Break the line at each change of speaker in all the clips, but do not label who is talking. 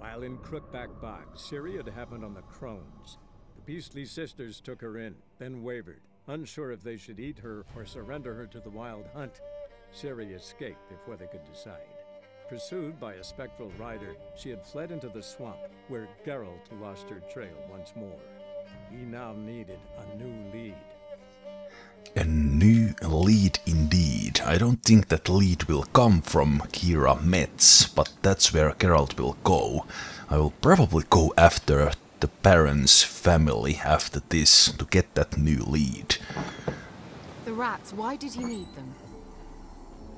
While in Crookback Bog, Ciri had happened on the Crones. The beastly sisters took her in, then wavered, unsure if they should eat her or surrender her to the Wild Hunt. Ciri escaped before they could decide. Pursued by a spectral rider, she had fled into the swamp, where Geralt lost her trail once more. He now needed a new lead.
A new lead indeed. I don't think that lead will come from Keira Metz, but that's where Geralt will go. I will probably go after the Baron's family after this to get that new lead.
The rats, why did he need them?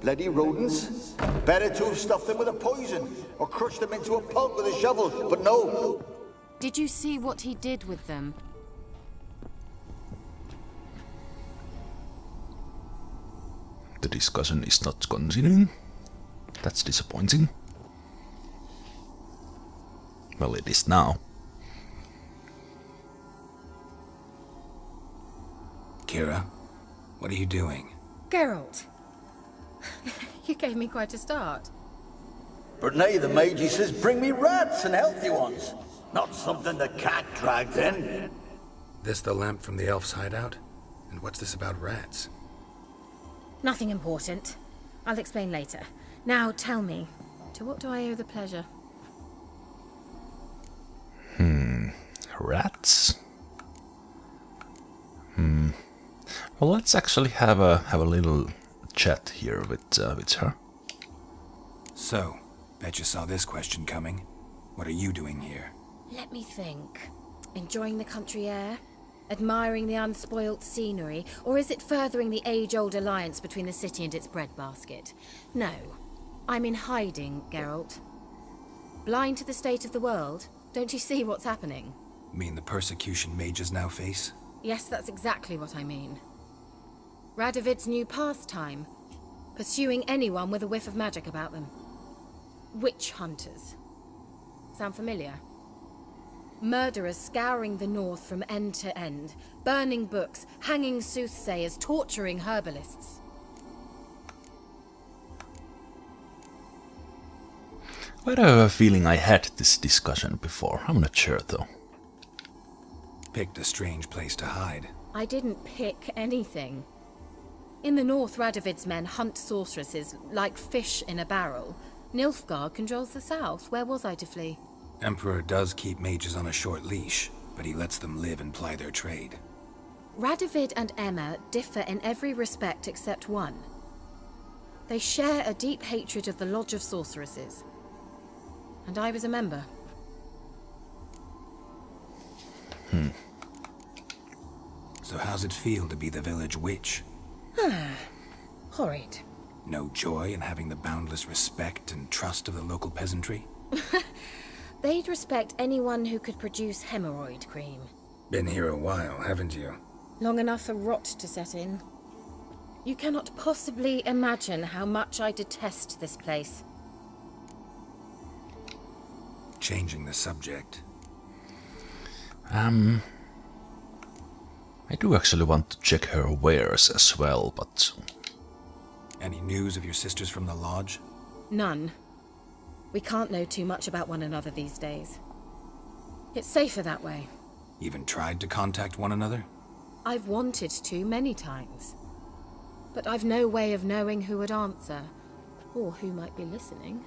Bloody rodents. Better to have stuffed them with a poison, or crushed them into a pulp with a shovel, but no.
Did you see what he did with them?
The discussion is not continuing. That's disappointing. Well, it is now.
Keira, what are you doing?
Geralt! You gave me quite a start.
But now the mage says bring me rats and healthy ones. Not something the cat dragged in.
This the lamp from the elf's hideout? And what's this about rats?
Nothing important. I'll explain later. Now tell me, to what do I owe the pleasure?
Rats? Well, let's actually have a little chat here with her.
So, bet you saw this question coming. What are you doing here?
Let me think. Enjoying the country air? Admiring the unspoilt scenery? Or is it furthering the age-old alliance between the city and its breadbasket? No. I'm in hiding, Geralt. Blind to the state of the world? Don't you see what's happening?
Mean the persecution mages now face?
Yes, that's exactly what I mean. Radovid's new pastime. Pursuing anyone with a whiff of magic about them. Witch hunters. Sound familiar? Murderers scouring the north from end to end, burning books, hanging soothsayers, torturing herbalists.
Why do I have a feeling I had this discussion before? I'm not sure though.
Picked a strange place to hide.
I didn't pick anything. In the north, Radovid's men hunt sorceresses like fish in a barrel. Nilfgaard controls the south. Where was I to flee?
Emperor does keep mages on a short leash, but he lets them live and ply their trade.
Radovid and Emma differ in every respect except one. They share a deep hatred of the Lodge of Sorceresses. And I was a member.
So how's it feel to be the village witch?
Horrid.
No joy in having the boundless respect and trust of the local peasantry?
They'd respect anyone who could produce hemorrhoid cream.
Been here a while, haven't you?
Long enough for rot to set in. You cannot possibly imagine how much I detest this place.
Changing the subject.
I do actually want to check her wares as well, but...
Any news of your sisters from the lodge?
None. We can't know too much about one another these days. It's safer that way.
Even tried to contact one another?
I've wanted to many times. But I've no way of knowing who would answer, or who might be listening.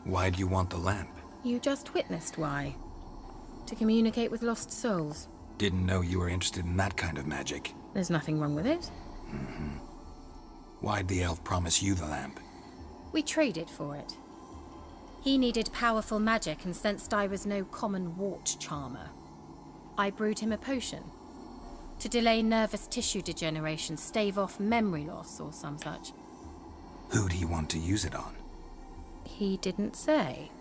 Why do you want the lamp?
You just witnessed why. To communicate with lost souls.
Didn't know you were interested in that kind of magic.
There's nothing wrong with it.
Why'd the elf promise you the lamp?
We traded for it. He needed powerful magic and sensed I was no common wart charmer. I brewed him a potion. To delay nervous tissue degeneration, stave off memory loss or some such.
Who'd he want to use it on?
He didn't say.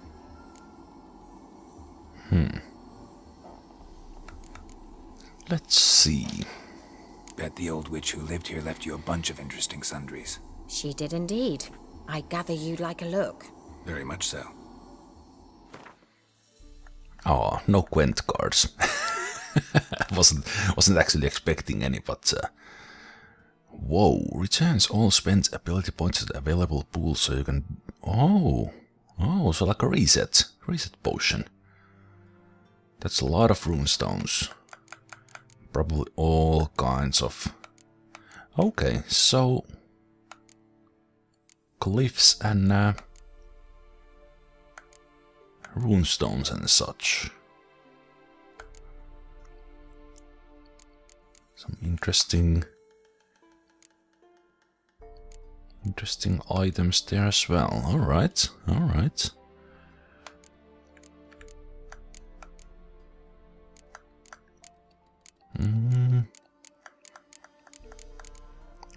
Let's see.
Bet the old witch who lived here left you a bunch of interesting sundries.
She did indeed. I gather you'd like a look.
Very much so.
Oh, no Gwent cards. wasn't actually expecting any, but whoa, returns all spent ability points to the available pool so you can Oh. Oh, so like a reset potion. That's a lot of runestones. Probably all kinds of... Okay, so... Glyphs and runestones and such. Some interesting items there as well. Alright, alright.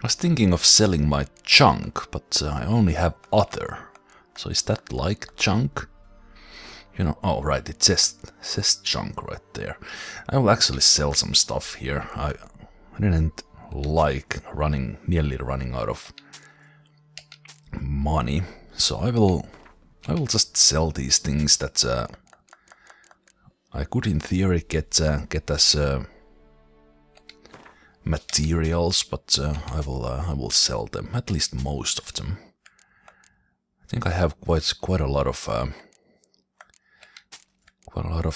I was thinking of selling my junk, but I only have other. So is that like junk? You know, oh right, it says junk right there. I will actually sell some stuff here. I didn't like nearly running out of money, so I will just sell these things that I could in theory get as materials, but I will sell them, at least most of them. I think I have quite a lot of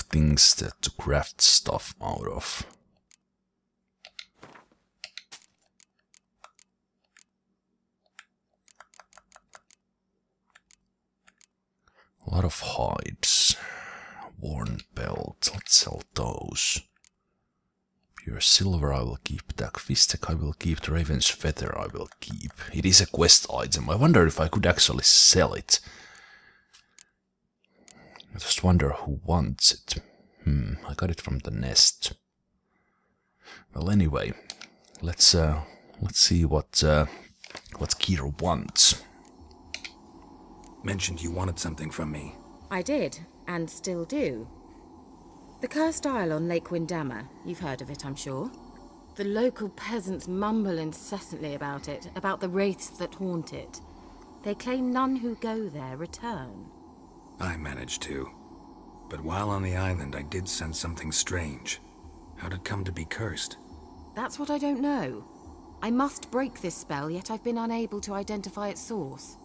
things to craft stuff out of. A lot of hides, worn belt, let's sell those. Pure silver I will keep, Dag Fistek I will keep, the Raven's Feather I will keep. It is a quest item, I wonder if I could actually sell it. I just wonder who wants it. I got it from the nest. Well anyway, let's see what Keira wants.
Mentioned you wanted something from me.
I did, and still do. The Cursed Isle on Lake Windammer. You've heard of it, I'm sure. The local peasants mumble incessantly about it, about the wraiths that haunt it. They claim none who go there return.
I managed to. But while on the island, I did sense something strange. How'd it come to be cursed?
That's what I don't know. I must break this spell, yet I've been unable to identify its source.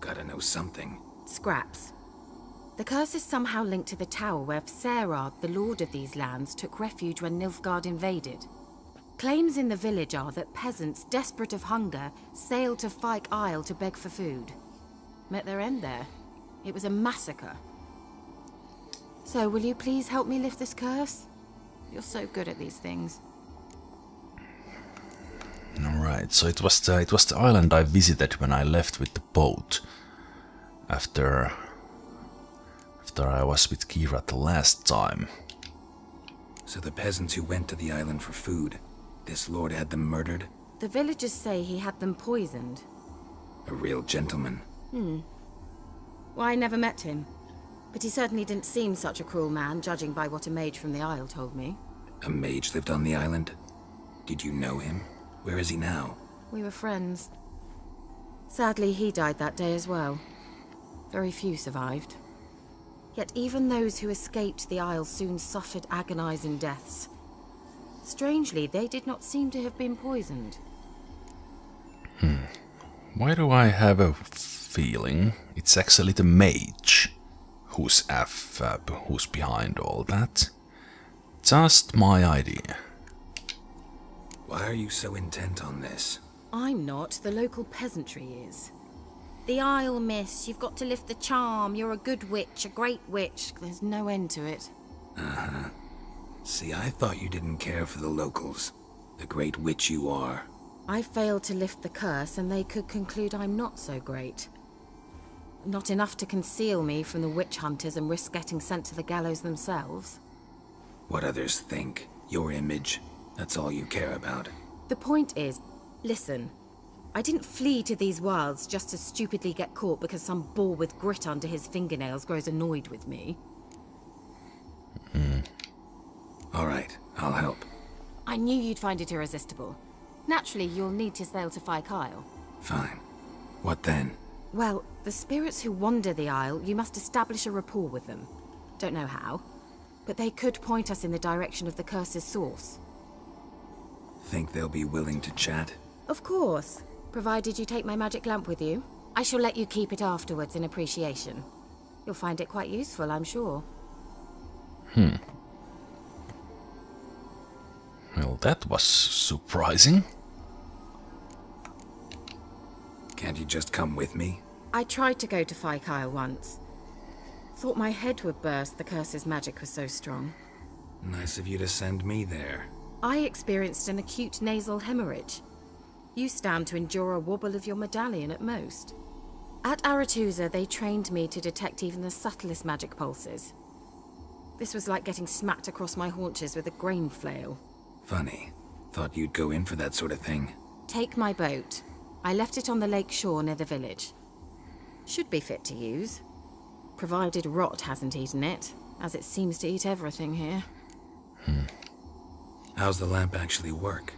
Gotta know something.
Scraps. The curse is somehow linked to the tower where Serard, the lord of these lands, took refuge when Nilfgaard invaded. Claims in the village are that peasants, desperate of hunger, sailed to Fyke Isle to beg for food. Met their end there. It was a massacre. So, will you please help me lift this curse? You're so good at these things.
Alright, so it was the island I visited when I left with the boat. After I was with Keira the last time.
So the peasants who went to the island for food, this lord had them murdered?
The villagers say he had them poisoned.
A real gentleman.
Well, I never met him. But he certainly didn't seem such a cruel man, judging by what a mage from the Isle told me.
A mage lived on the island? Did you know him? Where is he now?
We were friends. Sadly, he died that day as well. Very few survived. Yet even those who escaped the Isle soon suffered agonizing deaths. Strangely, they did not seem to have been poisoned.
Why do I have a feeling it's actually the mage who's who's behind all that? Just my idea.
Why are you so intent on this?
I'm not, the local peasantry is. The Isle, miss, you've got to lift the charm. You're a good witch, a great witch. There's no end to it.
See, I thought you didn't care for the locals. The great witch you are.
I failed to lift the curse, and they could conclude I'm not so great. Not enough to conceal me from the witch hunters and risk getting sent to the gallows themselves.
What others think, your image, that's all you care about.
The point is, listen, I didn't flee to these wilds just to stupidly get caught because some boar with grit under his fingernails grows annoyed with me.
All right, I'll help.
I knew you'd find it irresistible. Naturally, you'll need to sail to Fyke Isle.
Fine. What then?
Well, the spirits who wander the Isle, you must establish a rapport with them. Don't know how, but they could point us in the direction of the curse's source.
Think they'll be willing to chat?
Of course, provided you take my magic lamp with you. I shall let you keep it afterwards in appreciation. You'll find it quite useful, I'm sure.
Well, that was surprising.
Can't you just come with me?
I tried to go to Fyke Isle once. Thought my head would burst, the curse's magic was so strong.
Nice of you to send me there.
I experienced an acute nasal hemorrhage. You stand to endure a wobble of your medallion at most. At Aretusa, they trained me to detect even the subtlest magic pulses. This was like getting smacked across my haunches with a grain flail.
Funny. Thought you'd go in for that sort of thing.
Take my boat. I left it on the lake shore near the village. Should be fit to use. Provided rot hasn't eaten it, as it seems to eat everything here.
How's the lamp actually work?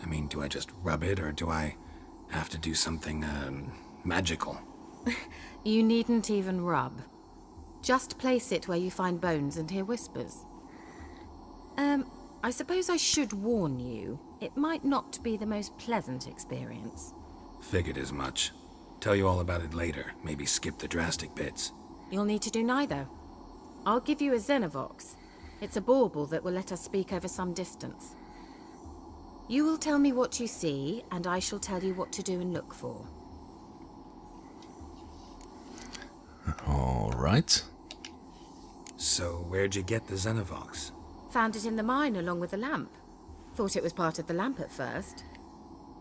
I mean, do I just rub it, or do I have to do something, magical?
You needn't even rub. Just place it where you find bones and hear whispers. I suppose I should warn you, it might not be the most pleasant experience.
Figured as much. Tell you all about it later, maybe skip the drastic bits.
You'll need to do neither. I'll give you a Xenovox. It's a bauble that will let us speak over some distance. You will tell me what you see, and I shall tell you what to do and look for.
Alright.
So, where'd you get the Xenovox?
Found it in the mine along with the lamp. Thought it was part of the lamp at first.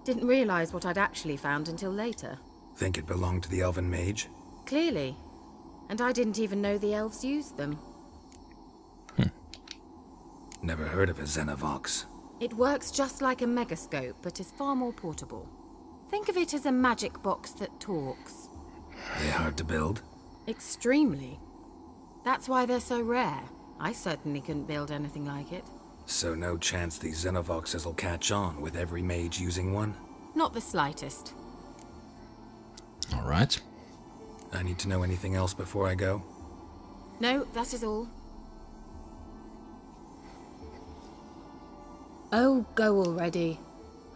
Didn't realize what I'd actually found until later.
Think it belonged to the elven mage?
Clearly. And I didn't even know the elves used them.
Never heard of a Xenovox.
It works just like a megascope, but is far more portable. Think of it as a magic box that talks.
Are they hard to build?
Extremely. That's why they're so rare. I certainly couldn't build anything like it.
So no chance these Xenovoxes will catch on with every mage using one?
Not the slightest.
Alright.
I need to know anything else before I go?
No, that is all. Oh, go already.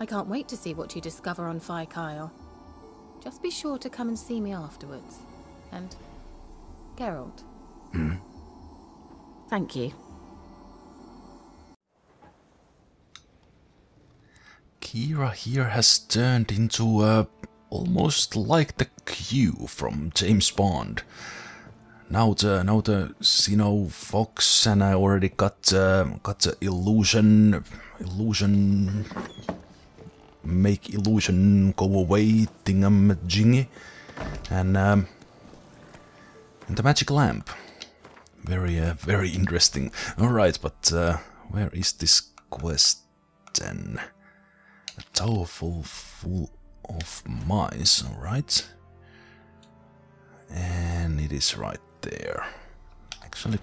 I can't wait to see what you discover on Fyke Isle. Just be sure to come and see me afterwards. And Geralt. Thank you.
Keira here has turned into almost like the Q from James Bond. Now the Fox, and I already got the illusion, make illusion go away thingamajiggy, and the magic lamp. Very interesting. All right, but where is this quest then? A Towerful full of mice. All right, and it is right there. Actually,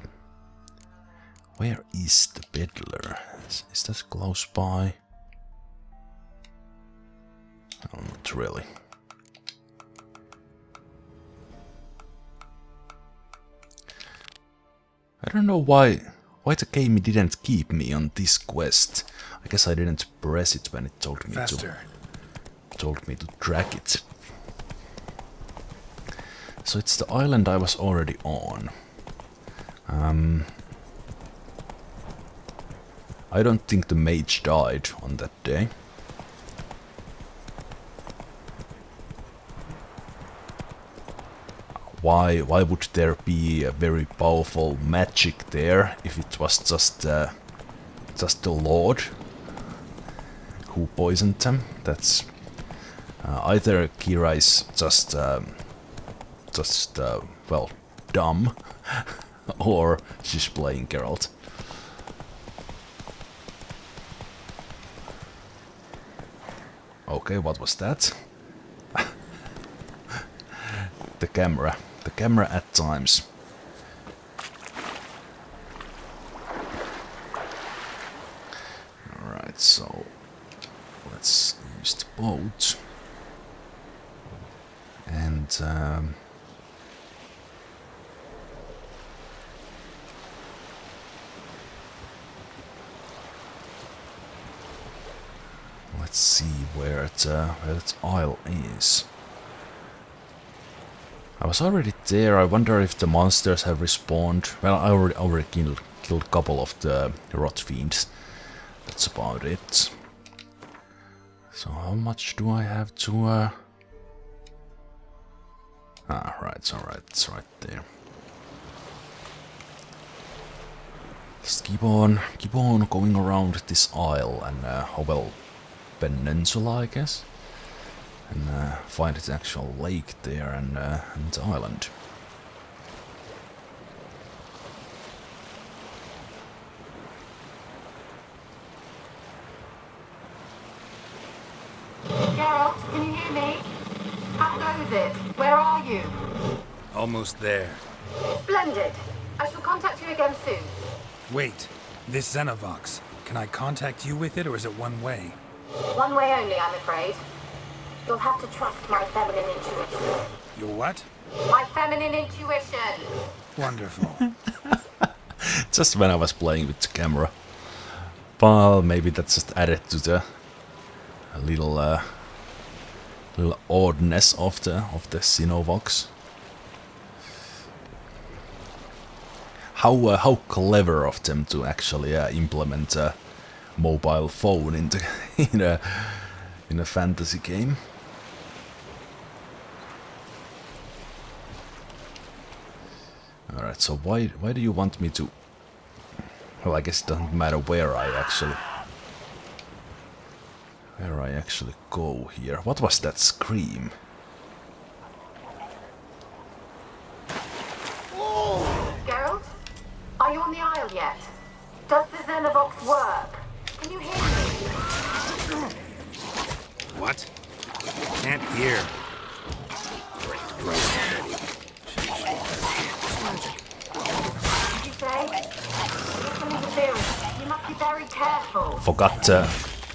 where is the peddler? Is that close by? Oh, not really. I don't know why the game didn't keep me on this quest. I guess I didn't press it when it told me to drag it. So it's the island I was already on. I don't think the mage died on that day. Why would there be a very powerful magic there if it was just the Lord who poisoned them? That's either Keira is just well, dumb, or she's playing Geralt. Okay, what was that? The camera at times. Alright, so let's use the boat. And let's see where that isle is. I was already there. I wonder if the monsters have respawned. Well, I already killed a couple of the rot fiends. That's about it. So how much do I have to... Ah, right, it's alright, it's right there. Just keep on going around this isle and, well, peninsula, I guess. And find its actual lake there and the island.
Geralt, can you hear me? How goes it? Where are you?
Almost there.
Splendid. I shall contact you again soon.
Wait, this Xenovox. Can I contact you with it, or is it one way?
One way only, I'm afraid. You'll have to trust my feminine intuition.
Your what?
My feminine intuition!
Wonderful.
Just when I was playing with the camera. Well, maybe that's just added to the little oddness of the Xenovox. How clever of them to actually implement a mobile phone into in a fantasy game. All right, so why do you want me to? Well, I guess it doesn't matter where I actually go here. What was that scream?
Geralt? Are you on the Isle yet? Does the Xenovox work? Can you hear me?
What? Can't hear.
What did you say? There's some interference. You must be very careful.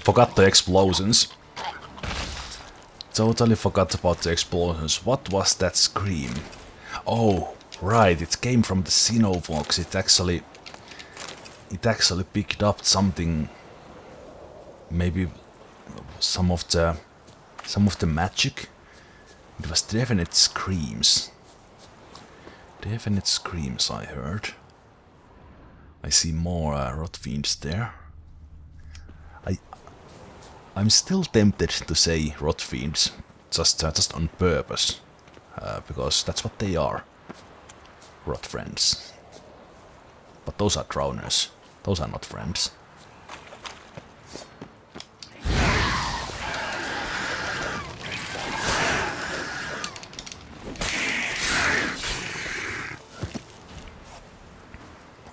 Forgot the explosions. Totally forgot about the explosions. What was that scream? Oh, right, it came from the Xenovox. It actually picked up something. Maybe some of the magic. It was definite screams. Definite screams I heard. I see more rot fiends there. I'm still tempted to say rot fiends, just on purpose, because that's what they are. Rot friends. But those are drowners. Those are not friends.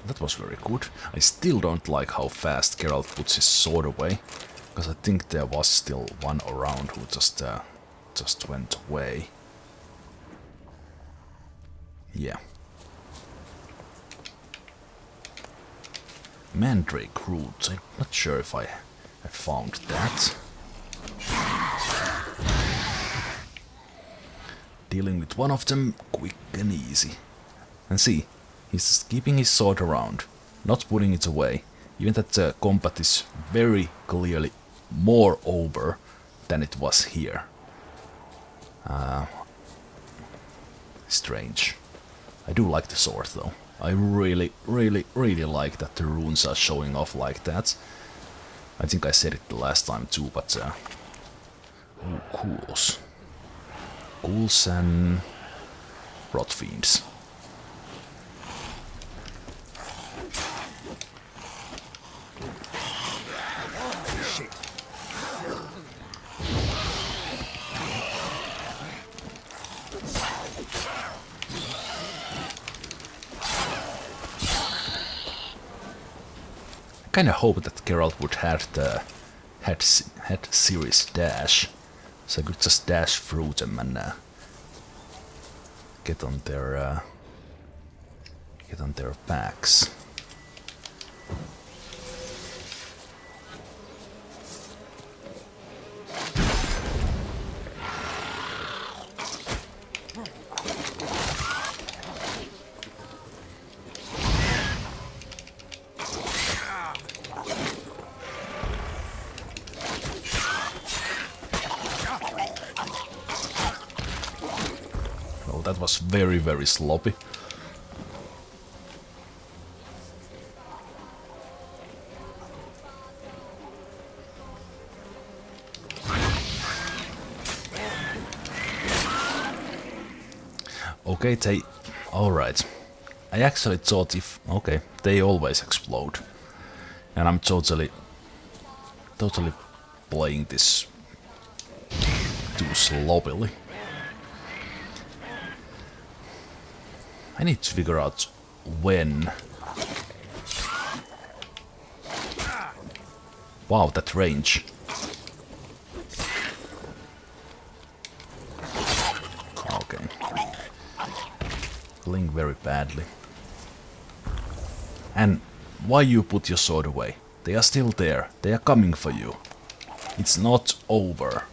That was very good. I still don't like how fast Geralt puts his sword away, because I think there was still one around who just went away. Yeah. Mandrake roots. I'm not sure if I found that. Dealing with one of them quick and easy. And see, he's keeping his sword around, not putting it away, even that the combat is very clearly more over than it was here. Strange. I do like the sword though. I really like that the runes are showing off like that. I think I said it the last time too, but ooh, cools. Cools and rot fiends. I kinda hope that Geralt would have the head series dash, so I could just dash through them and get on their backs. was very, very sloppy. Okay, they... Alright. I actually thought if... Okay, they always explode. And I'm totally playing this too sloppily. I need to figure out when... Wow, that range. Okay. Blink very badly. And why you put your sword away? They are still there. They are coming for you. It's not over.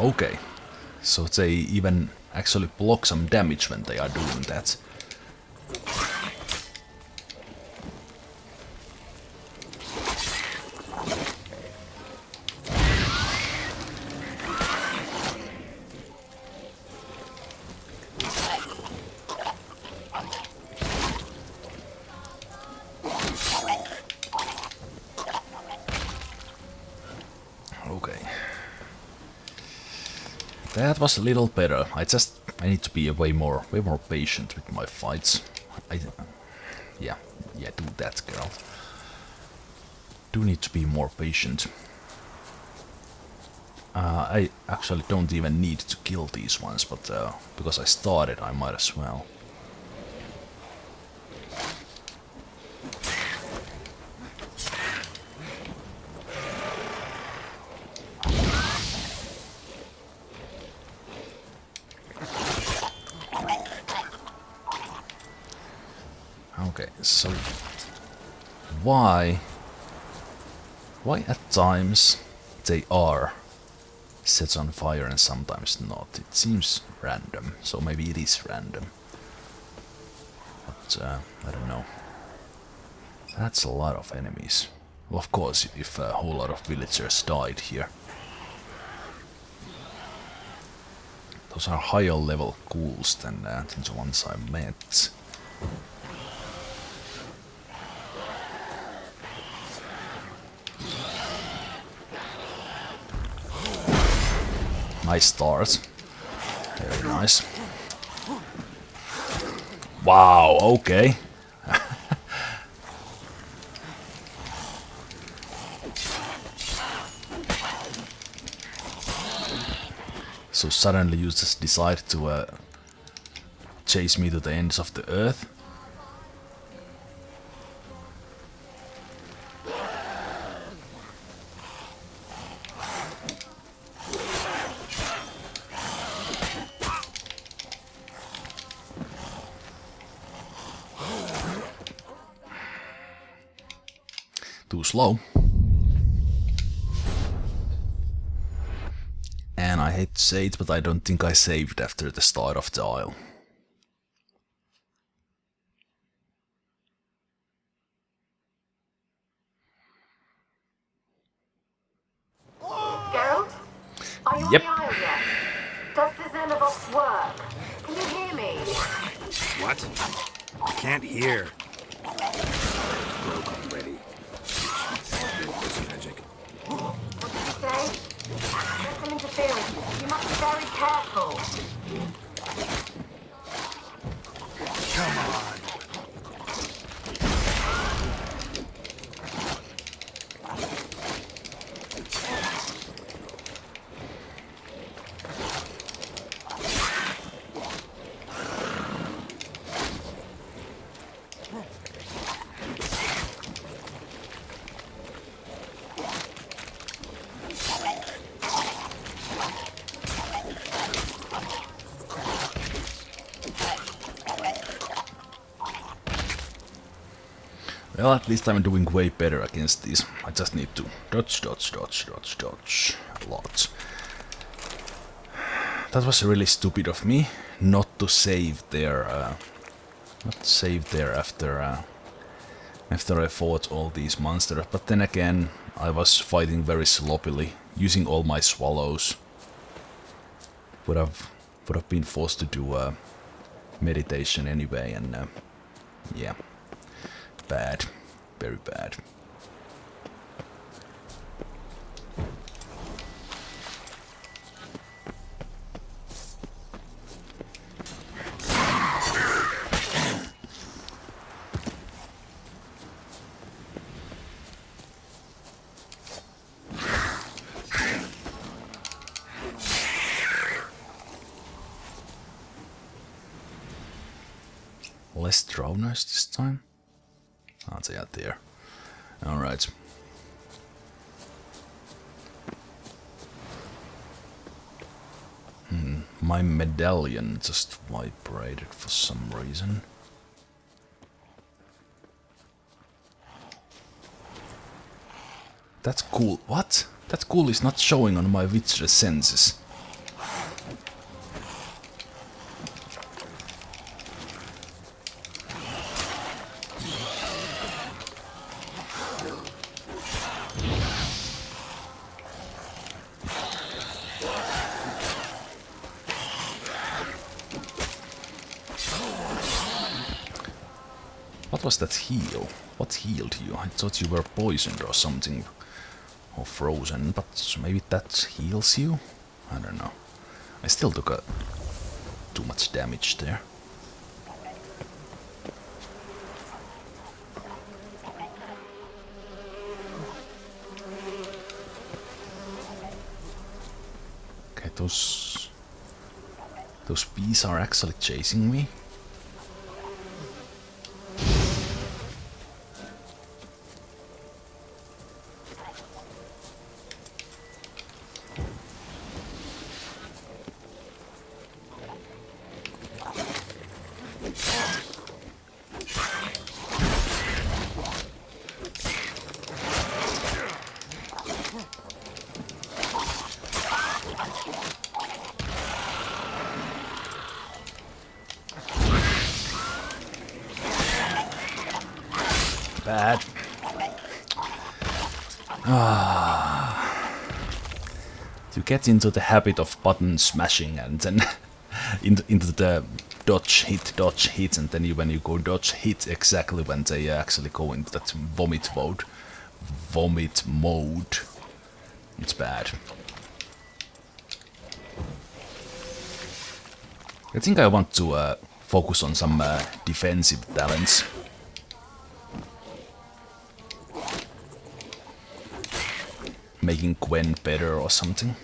Okay, so they even actually block some damage when they are doing that. That was a little better. I need to be way more patient with my fights. Yeah, do that, Geralt. Do need to be more patient. I actually don't even need to kill these ones, but because I started, I might as well. Okay, so why at times they are set on fire and sometimes not? It seems random, so maybe it is random. But I don't know. That's a lot of enemies. Well, of course, if a whole lot of villagers died here. Those are higher level ghouls than the ones I met. Nice start. Very nice. Wow, okay. So suddenly you just decide to chase me to the ends of the earth. Too slow. And I hate to say it, but I don't think I saved after the start of the isle.
Geralt? Are you
Yep.
on the isle yet? Does the Zemalf work? Can you hear me?
What? I can't hear. Broke already. Magic.
What did you say? There's some interference. You must be very careful.
Come on.
Well, at least I'm doing way better against these. I just need to dodge, dodge, dodge, dodge, dodge a lot. That was really stupid of me not to save there. After I fought all these monsters. But then again, I was fighting very sloppily, using all my swallows. Would have been forced to do meditation anyway, and yeah, bad, very bad. Less drowners this time? Oh, they are there. Alright. My medallion just vibrated for some reason. That's cool. What? That cool is not showing on my Witcher senses. What was that heal? What healed you? I thought you were poisoned or something. Or frozen, but maybe that heals you? I don't know. I still took too much damage there. Okay, those bees are actually chasing me. Bad. You get into the habit of button smashing and then into the dodge hit, and then when you go dodge hit exactly when they actually go into that vomit mode. It's bad. I think I want to focus on some defensive talents. Making Gwen better or something.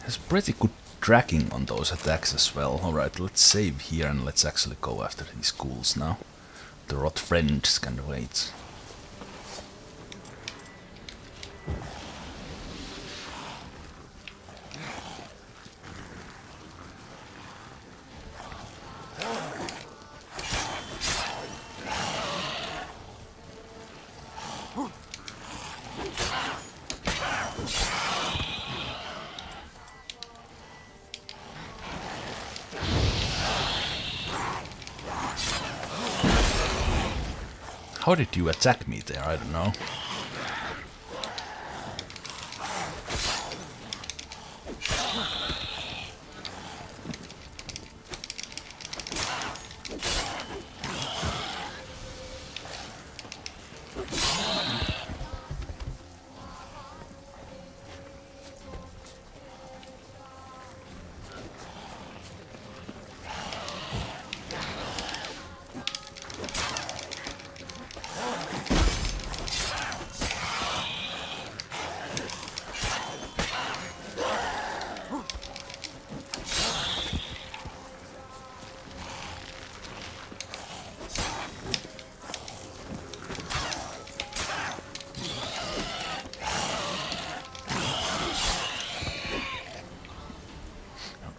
Has pretty good tracking on those attacks as well. Alright, let's save here and let's actually go after these ghouls now. The rot friends can wait. How did you attack me there? I don't know.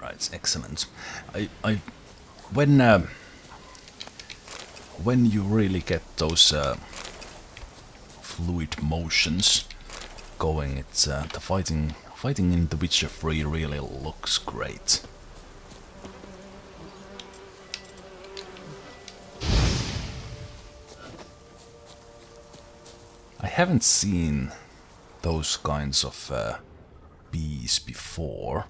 Right, excellent. When you really get those fluid motions going, it's the fighting in The Witcher 3 really looks great. I haven't seen those kinds of bees before,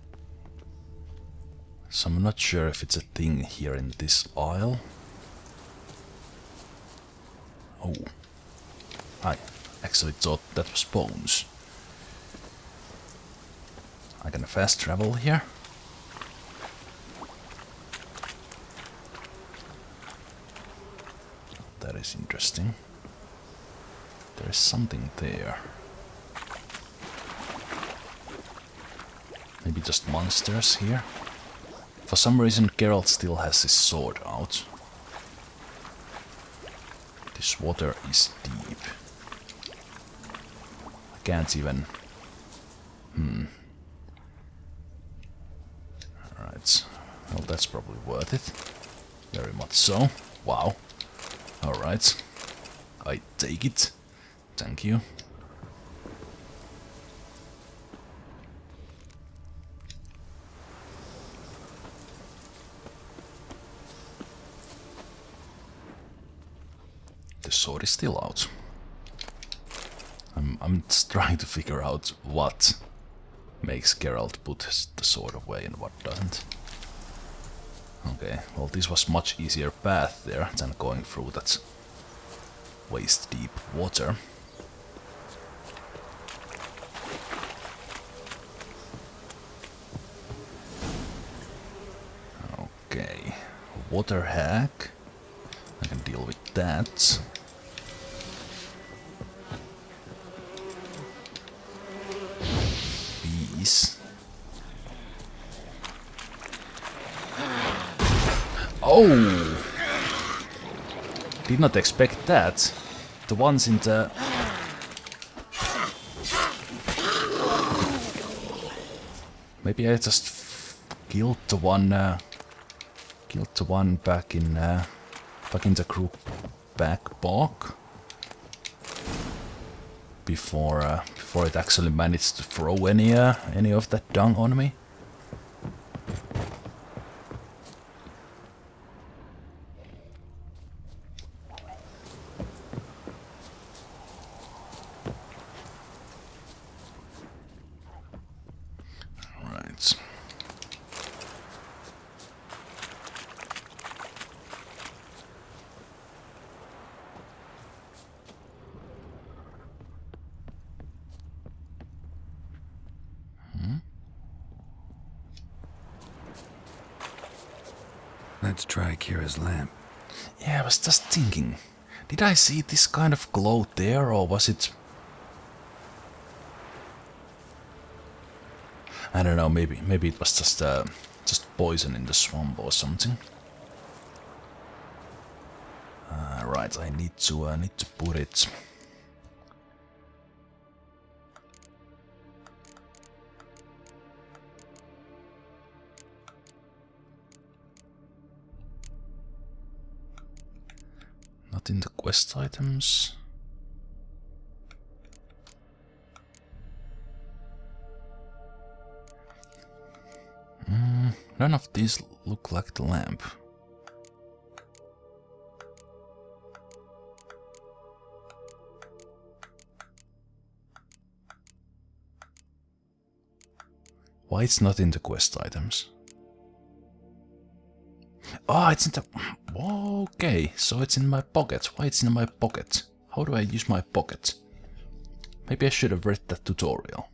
so I'm not sure if it's a thing here in this isle. Oh, I actually thought that was bones. I can fast travel here. That is interesting. There is something there. Maybe just monsters here. For some reason Geralt still has his sword out. This water is deep. I can't even... Alright. Well, that's probably worth it. Very much so. Wow. Alright. I take it. Thank you. The sword is still out. I'm just trying to figure out what makes Geralt put the sword away and what doesn't. Okay, well, this was much easier path there than going through that waist deep water. Okay, water hack. I can deal with that. Bees. Oh! Did not expect that. The ones in the... Maybe I just killed the one back in the group back bog before it actually managed to throw any of that dung on me. Right.
Let's try Keira's lamp.
Yeah, I was just thinking. Did I see this kind of glow there, or was it... I don't know, maybe it was just poison in the swamp or something. Right, I need to put it... Not in the quest items. None of these look like the lamp. Why it's not in the quest items? Oh, it's in the... Okay, so it's in my pocket. Why it's in my pocket? How do I use my pocket? Maybe I should have read that tutorial.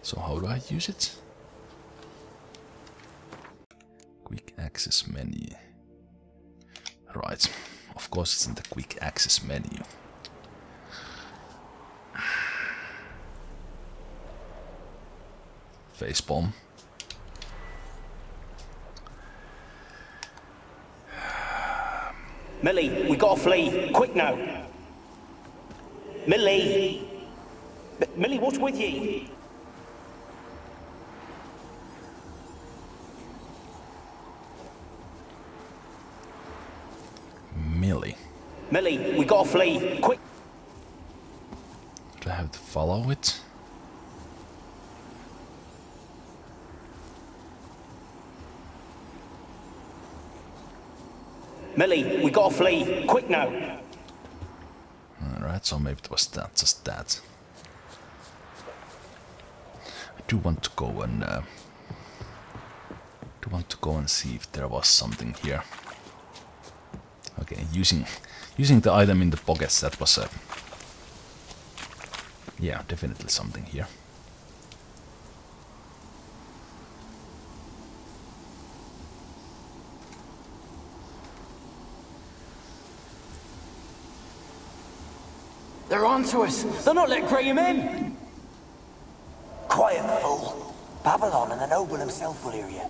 So how do I use it? Quick access menu. Right, of course it's in the quick access menu. facepalm.
Millie, we gotta flee. Quick now. Millie! Millie, what's with ye?
Millie.
Millie, we gotta flee. Quick!
Do I have to follow it?
Millie, we gotta flee. Quick now.
Alright, so maybe it was that, just that. I do want to go and see if there was something here. Okay, using the item in the pockets, that was yeah, definitely something here.
They're onto us. They'll not let Graham in.
Quiet, fool. Babylon and the noble himself will hear you.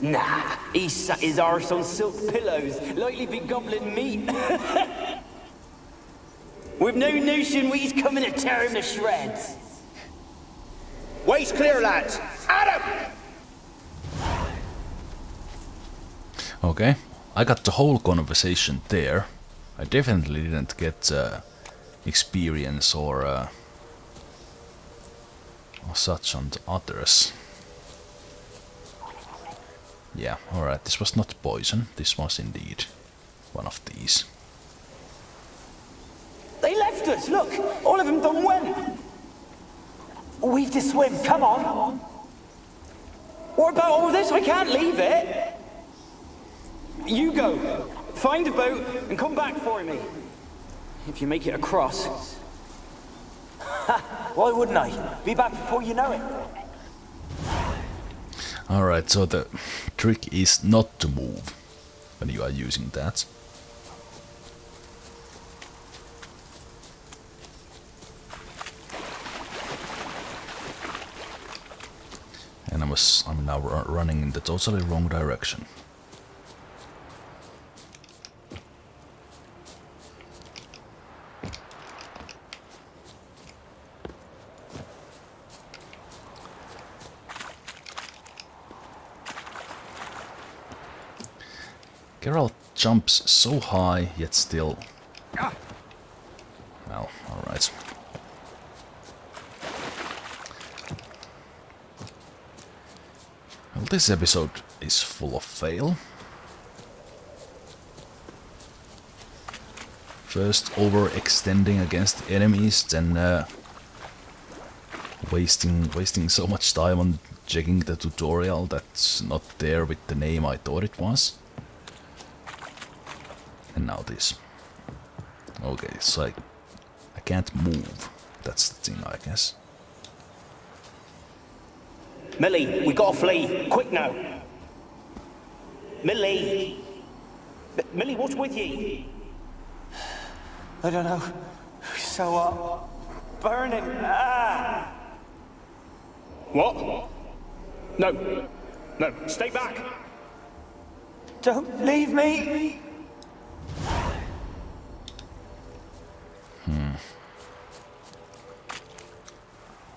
Nah, he sat his arse on silk pillows, likely be gobbling meat. We've no notion he's coming to tear him to shreds.
Waist clear, lads. Adam!
Okay, I got the whole conversation there. I definitely didn't get experience or such on the others. Yeah, alright, this was not poison, this was indeed one of these.
They left us, look! All of them done went!
We've to swim, come on!
What about all this? I can't leave it! You go! Find a boat and come back for me. If you make it across.
Why wouldn't I? Be back before you know it.
Alright, so the trick is not to move when you are using that. And I'm now running in the totally wrong direction. Geralt jumps so high, yet still... Well, alright. Well, this episode is full of fail. First overextending against enemies, then wasting so much time on checking the tutorial that's not there with the name I thought it was. And now this. Okay, so I can't move. That's the thing, I guess.
Millie, we gotta flee. Quick now. Millie! Millie, what's with ye?
I don't know. So, burning. Ah!
What? No. No, stay back.
Don't leave me!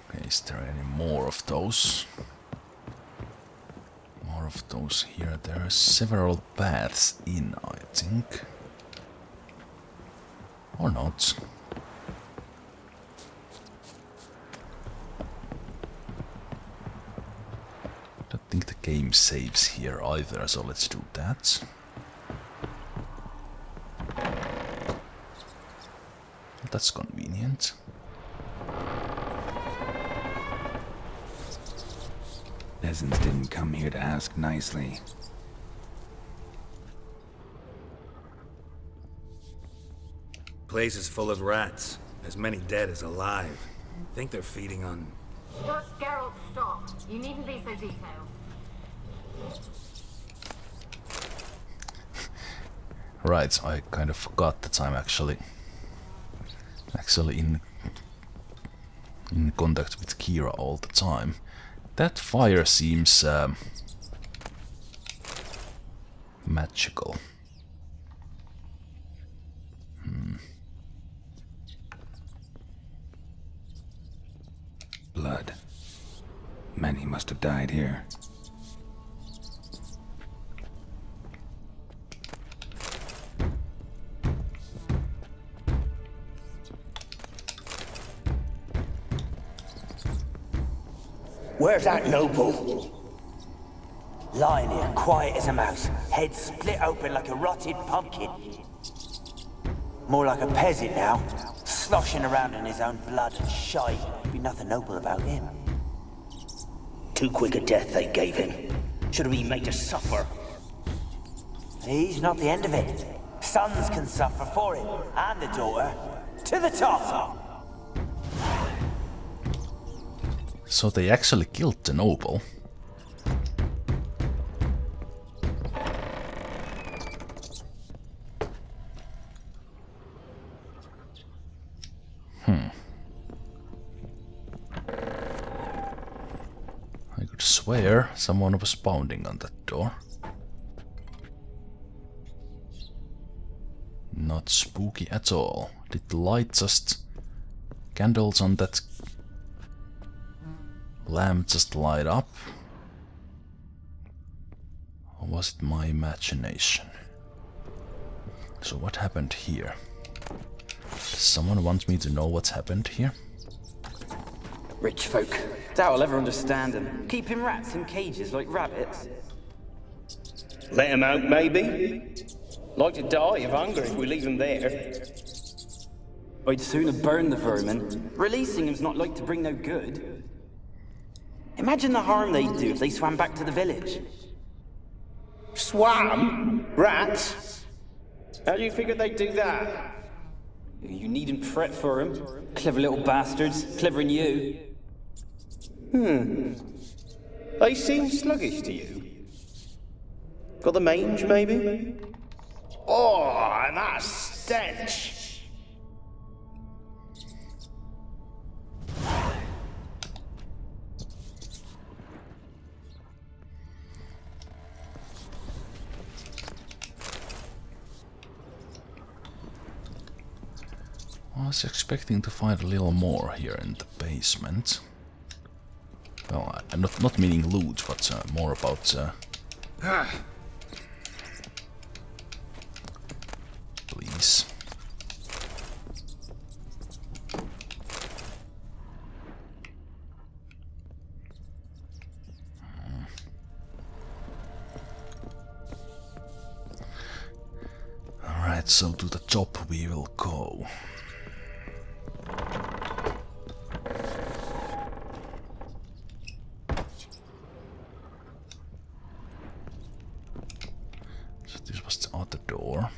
Okay, is there any more of those? More of those here. There are several paths in, I think. Or not. Don't think the game saves here either, so let's do that. That's convenient.
Peasants didn't come here to ask nicely. Place is full of rats. As many dead as alive. Think they're feeding on...
Just Geralt, stop. You needn't be so detailed.
Right, I kind of forgot that I'm actually in contact with Keira all the time. That fire seems magical.
Blood. Many must have died here.
Where's that noble? Lying here, quiet as a mouse, head split open like a rotted pumpkin. More like a peasant now, sloshing around in his own blood and shite. Be nothing noble about him.
Too quick a death they gave him. Should have been made to suffer.
He's not the end of it. Sons can suffer for it, and the daughter. To the top!
So they actually killed the noble. I could swear someone was pounding on that door. Not spooky at all. Did the light just... candles on that lamp just light up? Or was it my imagination? So what happened here? Does someone want me to know what's happened here?
Rich folk. Doubt I'll ever understand them. Keeping rats in cages like rabbits.
Let him out, maybe? Like to die of hunger if we leave him there.
I'd sooner burn the vermin. Releasing him's not like to bring no good. Imagine the harm they'd do if they swam back to the village.
Swam? Rats? How do you figure they'd do that?
You needn't fret for him. Clever little bastards. Clever than you.
They seem sluggish to you. Got the mange, maybe? Oh, and that stench!
I was expecting to find a little more here in the basement. Well, I'm not meaning loot, but more about... Please. Alright, so to the top we will go. So this was the other door.